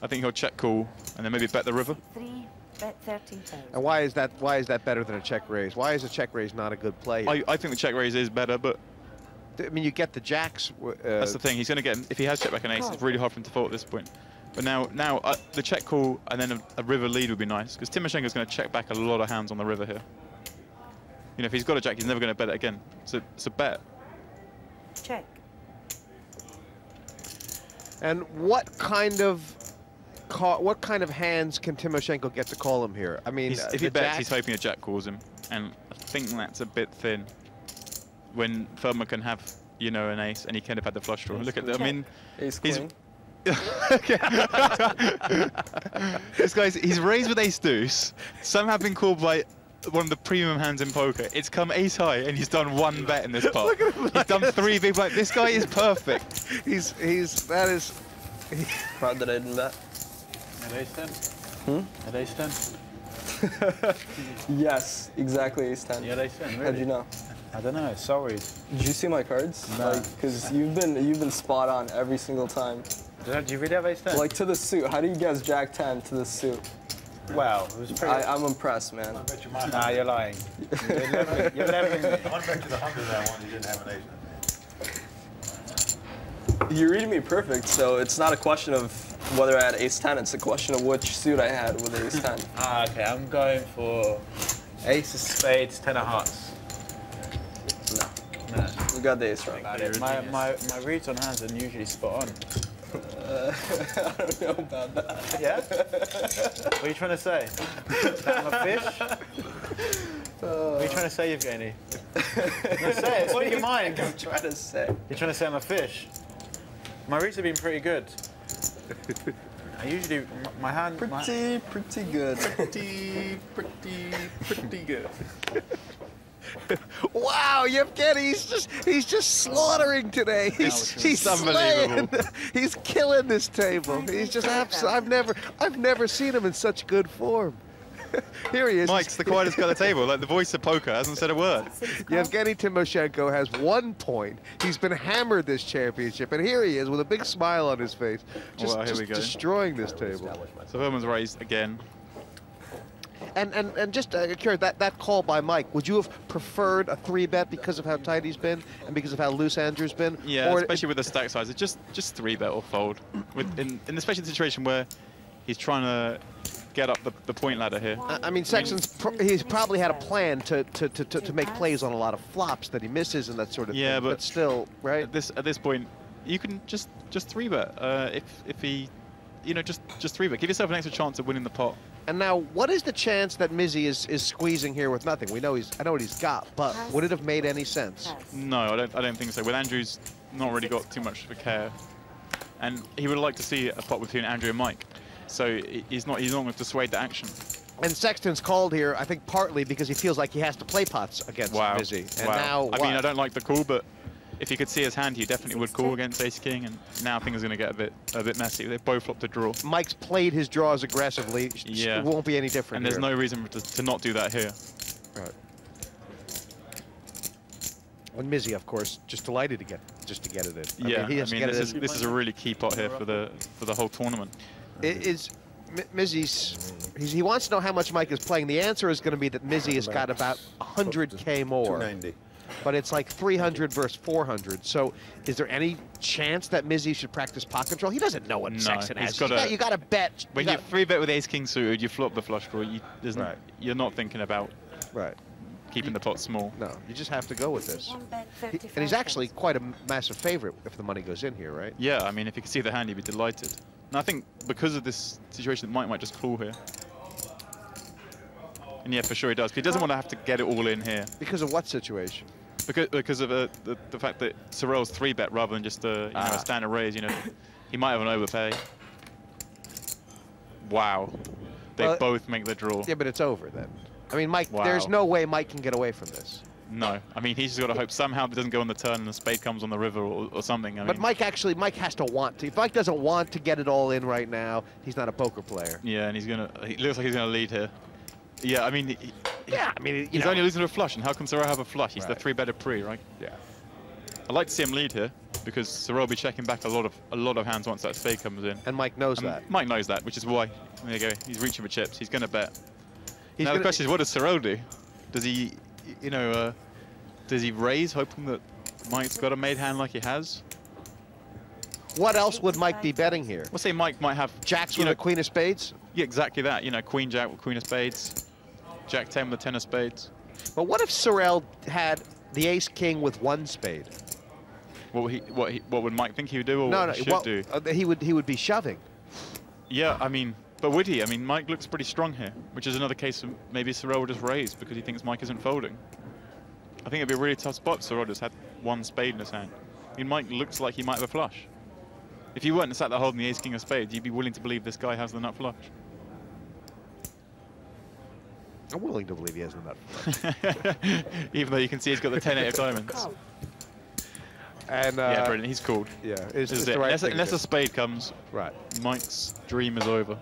I think he'll check call and then maybe bet the river. 3, bet 13,000. And why is that better than a check raise? Why is a check raise not a good play? I think the check raise is better, but I mean, you get the jacks. That's the thing. He's going to get, if he has check back an ace, it's really hard for him to fold at this point. But now the check call and then a river lead would be nice, because Timoshenko's going to check back a lot of hands on the river here. You know, if he's got a jack, he's never going to bet it again. So it's a bet. Check. And what kind of hands can Timoshenko get to call him here? I mean, if he bets, he's hoping a jack calls him, and I think that's a bit thin. When Feldman can have, you know, an ace, and he can have had the flush draw. Look at that. I mean, ace queen. He's raised with ace deuce. Some have been called by one of the premium hands in poker. It's come ace high, and he's done 1 bet in this pot. He's done 3 big blinds. This guy is perfect. That is. Proud that I didn't bet. At ace 10? At ace 10? Yes, exactly ace 10. Yeah, ace 10. Really? How'd you know? I don't know. Sorry. Did you see my cards? No. Because you've been spot on every single time. Do you really have ace 10? Like to the suit. How do you guess jack 10 to the suit? Wow, it was pretty. I'm impressed, man. Nah, you're lying. You're 11. I want to bet you the 100 that one. You didn't have an ace. You're reading me perfect, so it's not a question of whether I had ace 10. It's a question of which suit I had with ace 10. Okay, I'm going for ace of spades, 10 of hearts. No. You got the ace wrong. My reads on hands are usually spot on. I don't know about that. Yeah? What are you trying to say? That I'm a fish? What are you trying to say, Yevgeniy? Say it, speak your mind. I'm trying to say. You're trying to say I'm a fish? My reads have been pretty good. I usually, my hand... Pretty good. Pretty good. Wow, Yevgeniy, he's just slaughtering today. He's unbelievable. He's killing this table. He's just I've never seen him in such good form. Here he is. Mike's the quietest guy at the table. Like the voice of poker hasn't said a word. Yevgeniy Timoshenko has 1 point. He's been hammered this championship, and here he is with a big smile on his face, just destroying this table. So Feldman's raised again. And just curious, that call by Mike, would you have preferred a 3-bet because of how tight he's been and because of how loose Andrew's been? Yeah, or especially with the stack size. It's just 3-bet or fold. In especially the situation where he's trying to get up the point ladder here. I mean, Sexton's he's probably had a plan to make plays on a lot of flops that he misses and that sort of thing. But still, right? At this point, you can just 3-bet if he, you know, just 3-bet. Give yourself an extra chance of winning the pot. And now, what is the chance that Mizzi is squeezing here with nothing? I know what he's got, but would it have made any sense? No, I don't think so. With Andrew's not really got too much of a care, and he would like to see a pot between Andrew and Mike, so he's not going to dissuade the action. And Sexton's called here, I think, partly because he feels like he has to play pots against Mizzi. And now, I mean, I don't like the call, but if he could see his hand, he definitely would call against Ace King, and now things are going to get a bit messy. They've both flopped a draw. Mike's played his draws aggressively. Yeah. It won't be any different. And there's no reason to not do that here. Right. And Mizzi, of course, just delighted to get it in. Yeah, I mean, this is a really key pot here for the whole tournament. Mizzi's, he wants to know how much Mike is playing. The answer is going to be that Mizzi has got about 100K more. 290. But it's like 300 versus 400. So is there any chance that Mizzi should practice pot control? He doesn't know what Sexton has. You got to bet. When you 3-bet with Ace King suited, you flop the flush draw. You're not thinking about keeping the pot small. No, you just have to go with this. And he's actually quite a massive favorite if the money goes in here, right? Yeah, I mean, if you could see the hand, you'd be delighted. And I think because of this situation, Mike might just call here. And yeah, for sure he does. But he doesn't want to have to get it all in here. Because of what situation? Because of the fact that Sorel's 3-bet rather than just a standard raise. You know, he might have an overpay. Wow, they both make the draw. Yeah, but it's over then. I mean, Mike, there's no way Mike can get away from this. No, I mean, he's just got to hope somehow it doesn't go on the turn and the spade comes on the river or something. But Mike has to want to. If Mike doesn't want to get it all in right now, he's not a poker player. Yeah, and he looks like he's gonna lead here. Yeah, I mean, he's know. only losing to a flush, and how can Sorel have a flush? He's the 3-betted pre, right? Yeah. I'd like to see him lead here because Sorel will be checking back a lot of hands once that spade comes in. And Mike knows that. Mike knows that, which is why. There you go. He's reaching for chips. He's going to bet. Now the question is, what does Sorel do? Does he, does he raise, hoping that Mike's got a made hand like he has? What else would Mike be betting here? We'll say Mike might have jacks with a queen of spades. Yeah, exactly that. Queen jack with queen of spades, jack 10 with 10 of spades. But what if Sorel had the ace king with 1 spade? What would Mike think he would do, or what he should do? He would be shoving. Yeah, I mean, but would he? I mean, Mike looks pretty strong here, which is another case of maybe Sorel will just raise because he thinks Mike isn't folding. I think it'd be a really tough spot if Sorel just had 1 spade in his hand. I mean, Mike looks like he might have a flush. If you weren't sat there holding the ace king of spades, you'd be willing to believe this guy has the nut flush. I'm willing to believe he has the nut flush. Even though you can see he's got the 10-8 of diamonds. And yeah, brilliant. He's called. Yeah, it's the right unless a spade comes, Mike's dream is over.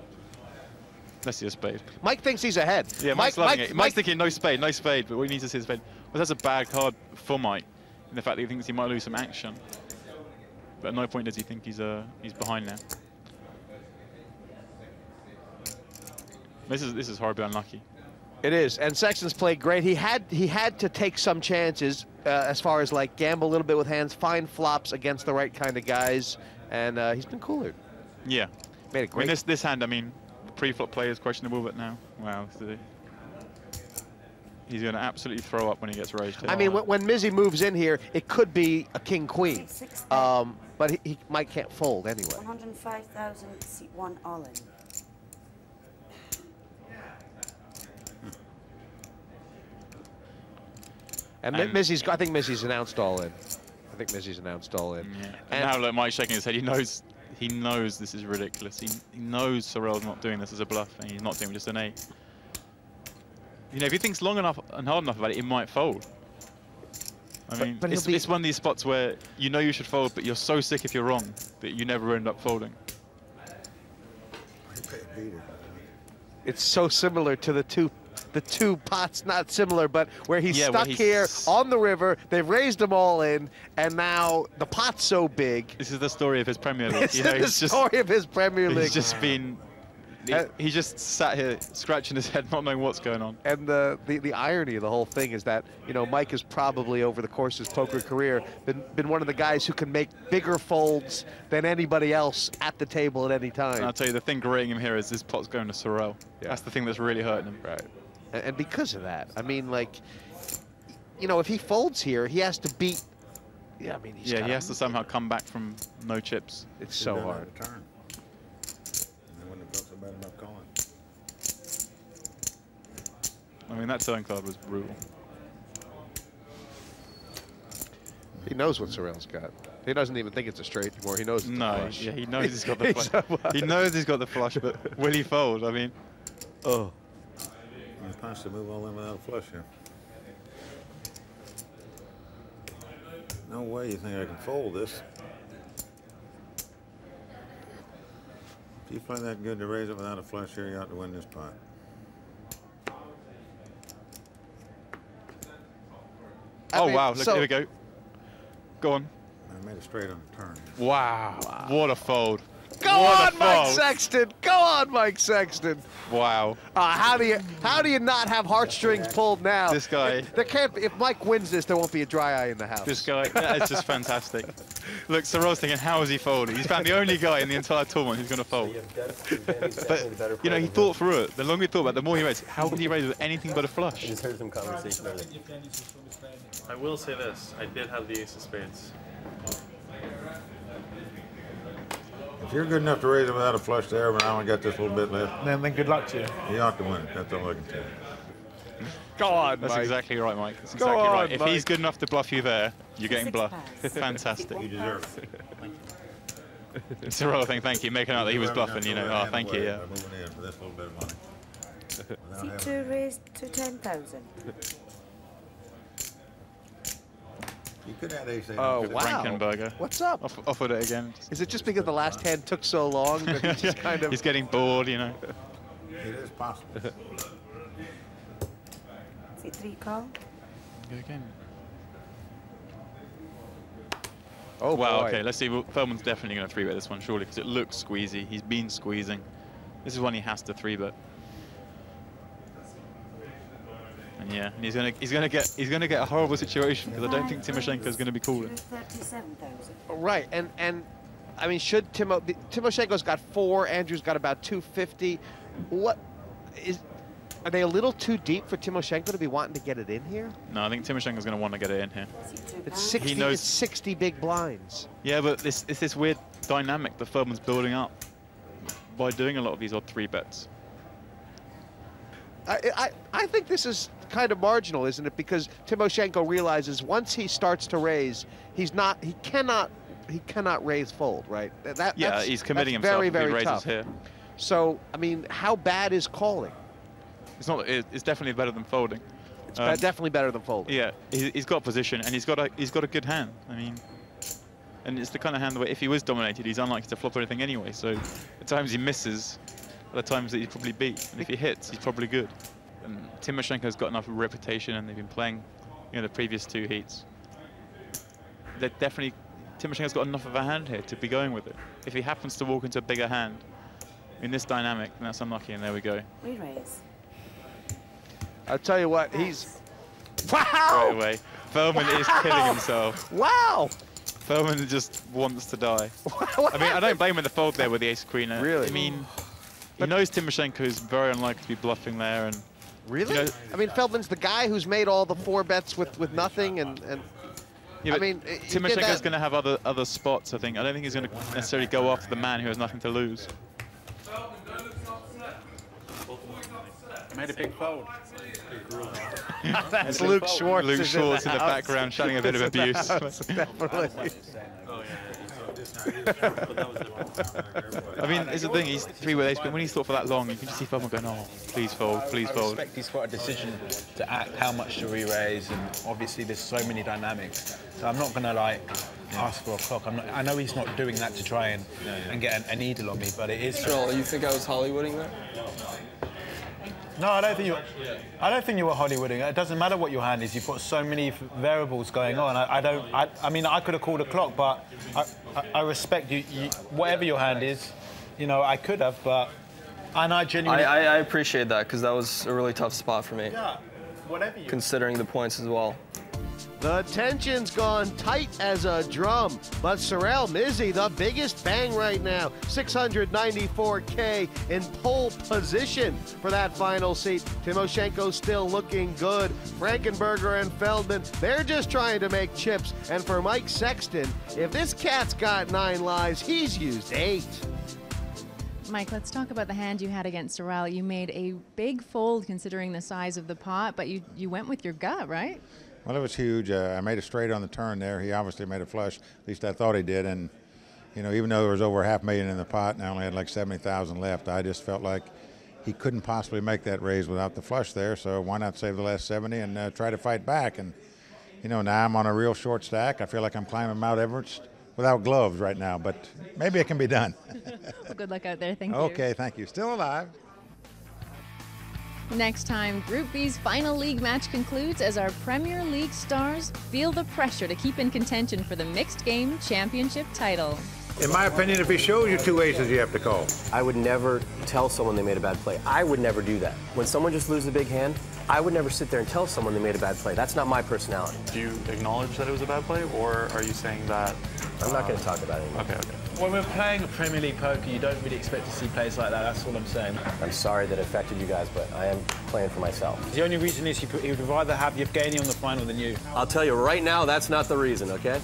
Let's see a spade. Mike thinks he's ahead. Yeah, Mike's loving it. Mike's thinking no spade, but we need to see a spade. Well, that's a bad card for Mike, in the fact that he thinks he might lose some action. But at no point does he think he's behind now. This is horribly unlucky. It is, and Sexton's played great. He had to take some chances as far as like gamble a little bit with hands, find flops against the right kind of guys, and he's been cooler. Yeah, made it great. I mean, this hand, I mean, the pre-flop play is questionable, but now, wow, he's going to absolutely throw up when he gets raised. I mean, when Mizzi moves in here, it could be a king-queen, but Mike can't fold anyway. 105,000, seat 1 all in. And Mizzi's, I think Mizzi's announced all in. I think Mizzi's announced all in. Yeah. And now look, Mike's shaking his head. He knows this is ridiculous. He knows Sorel's not doing this as a bluff, and he's not doing just an 8. If he thinks long enough and hard enough about it, he might fold. I mean, it's one of these spots where you know you should fold, but you're so sick if you're wrong that you never end up folding. It's so similar to the two pots, not similar, but where he's stuck here on the river. They've raised them all in, and now the pot's so big. This is the story of his Premier League. This is the story of his Premier League. He's just been. He just sat here scratching his head, not knowing what's going on. And the irony of the whole thing is that Mike has probably over the course of his poker career been one of the guys who can make bigger folds than anybody else at the table at any time. And I'll tell you, the thing grating him here is this pot's going to Sorel. Yeah. That's the thing that's really hurting him. Right. And because of that, I mean, like, if he folds here, he has to beat Yeah, I mean, he has to somehow come back from no chips. It's so hard. Turn. I wouldn't have felt so bad about calling. I mean, that turn card was brutal. He knows what Sorel's got. He doesn't even think it's a straight anymore. He knows it's a flush. Yeah, he knows he's got the flush. He knows he's got the flush, but will he fold? I mean, oh. It's nice to move all in without a flush here. No way you think I can fold this. If you play that good to raise it without a flush here, you ought to win this pot. Oh, wow. Look, here we go. Go on. I made a straight on the turn. Wow. What a fold. Go on, Mike Sexton. Go on, Mike Sexton. Wow. How do you not have heartstrings pulled now? This guy. There can't be, if Mike wins this, there won't be a dry eye in the house. This guy, it's just fantastic. Look, Sorel's thinking, how is he folding? He's found the only guy in the entire tournament who's going to fold. But, you know, he thought through it. The longer he thought about it, the more he raised. How can he raise with anything but a flush? I just heard some conversation earlier. I will say this, I did have the ace of spades. If you're good enough to raise it without a flush there, but I only got this little bit left. Then good luck to you. You ought to win it. That's all I can tell you. Go on, That's Mike. exactly right, Mike. That's Go exactly on, right. If Mike. he's good enough to bluff you there, you're getting bluffed. Fantastic. You deserve it. Sorel, thank you, making out that he was bluffing, you know. Oh, thank you, yeah. Moving in for this little bit of money. C2 raised to 10,000. You could add ace eight. Oh, wow. Frankenberger. What's up? Offered it again. Is it just because the last hand took so long that he just kind of... He's getting bored, you know. It is possible. C3 call. Go again. Oh, wow, boy. okay, let's see. Well, Feldman's definitely going to 3-bet this one, surely, because it looks squeezy. He's been squeezing. This is one he has to 3-bet. And yeah, and he's gonna get a horrible situation because I don't think Timoshenko is going to be calling. 37,000. Right, and I mean, should Timoshenko's got 4, Andrew's got about 250. Are they a little too deep for Timoshenko to be wanting to get it in here? No, I think Timoshenko's going to want to get it in here. It's 60. He knows, it's 60 big blinds. Yeah, but it's this weird dynamic that Feldman's building up by doing a lot of these odd 3-bets. I think this is kind of marginal, isn't it? Because Timoshenko realizes once he starts to raise, he cannot raise fold, right? He's committing himself very, if he very raises tough. here. So, I mean, how bad is calling? It's not. It's definitely better than folding. It's definitely better than folding. Yeah, he's got position and he's got a good hand. I mean, and it's the kind of hand where if he was dominated, he's unlikely to flop anything anyway. So, at times he misses, at the times that he's probably beat, and if he hits, he's probably good. And Timoshenko's got enough reputation, and they've been playing, the previous 2 heats. They're definitely Timoshenko's got enough of a hand here to be going with it. If he happens to walk into a bigger hand in this dynamic, then that's unlucky, and there we go. We raise. I'll tell you what, he's... Wow! Right away. Feldman is killing himself. Wow! Feldman just wants to die. I mean, I don't blame him in the fold there with the ace-queen. Really? I mean, he knows Timoshenko is very unlikely to be bluffing there. And really? You know, I mean, Feldman's the guy who's made all the 4 bets with nothing, and yeah, I mean, Timoshenko's going to have other spots, I think. I don't think he's going to necessarily go after the man who has nothing to lose. Made a big fold. That's Luke Schwartz. Luke Schwartz in the background shouting a bit of abuse. Definitely. I mean, it's the thing, he's 3-with ace, but when he's thought for that long, you can just see Feldman going, oh, please fold, please I fold. respect he's got a decision to act, how much to re-raise, and obviously there's so many dynamics. So I'm not going to ask for a clock. I know he's not doing that to try and get a needle on me, but it is. Sorel, you think I was Hollywooding there? No, I don't think you were Hollywooding. It doesn't matter what your hand is. You've got so many variables going on. I mean, I could have called a clock, but I respect you. Whatever your hand is, I could have, but I genuinely. I appreciate that because that was a really tough spot for me. Yeah, whatever you. Considering the points as well. The tension's gone tight as a drum, but Sorel Mizzi, the biggest bang right now, 694K in pole position for that final seat. Timoshenko still looking good. Frankenberger and Feldman, they're just trying to make chips. And for Mike Sexton, if this cat's got 9 lives, he's used 8. Mike, let's talk about the hand you had against Sorel. You made a big fold considering the size of the pot, but you went with your gut, right? Well, it was huge. I made a straight on the turn there. He obviously made a flush. At least I thought he did. And, you know, even though there was over $500,000 in the pot and I only had like 70,000 left, I just felt like he couldn't possibly make that raise without the flush there. So why not save the last 70 and try to fight back? And, you know, now I'm on a real short stack. I feel like I'm climbing Mount Everest without gloves right now, but maybe it can be done. Well, good luck out there. Thank you. Okay, thank you. Still alive. Next time, Group B's final league match concludes as our Premier League stars feel the pressure to keep in contention for the mixed game championship title. In my opinion, if he shows you 2 aces, you have to call. I would never tell someone they made a bad play. I would never do that. When someone just loses a big hand, I would never sit there and tell someone they made a bad play. That's not my personality. Do you acknowledge that it was a bad play, or are you saying that? I'm not going to talk about it anymore. Okay, okay. When we're playing Premier League poker, you don't really expect to see plays like that. That's all I'm saying. I'm sorry that it affected you guys, but I am playing for myself. The only reason is he would rather have Yevgeniy on the final than you. I'll tell you right now, that's not the reason, okay?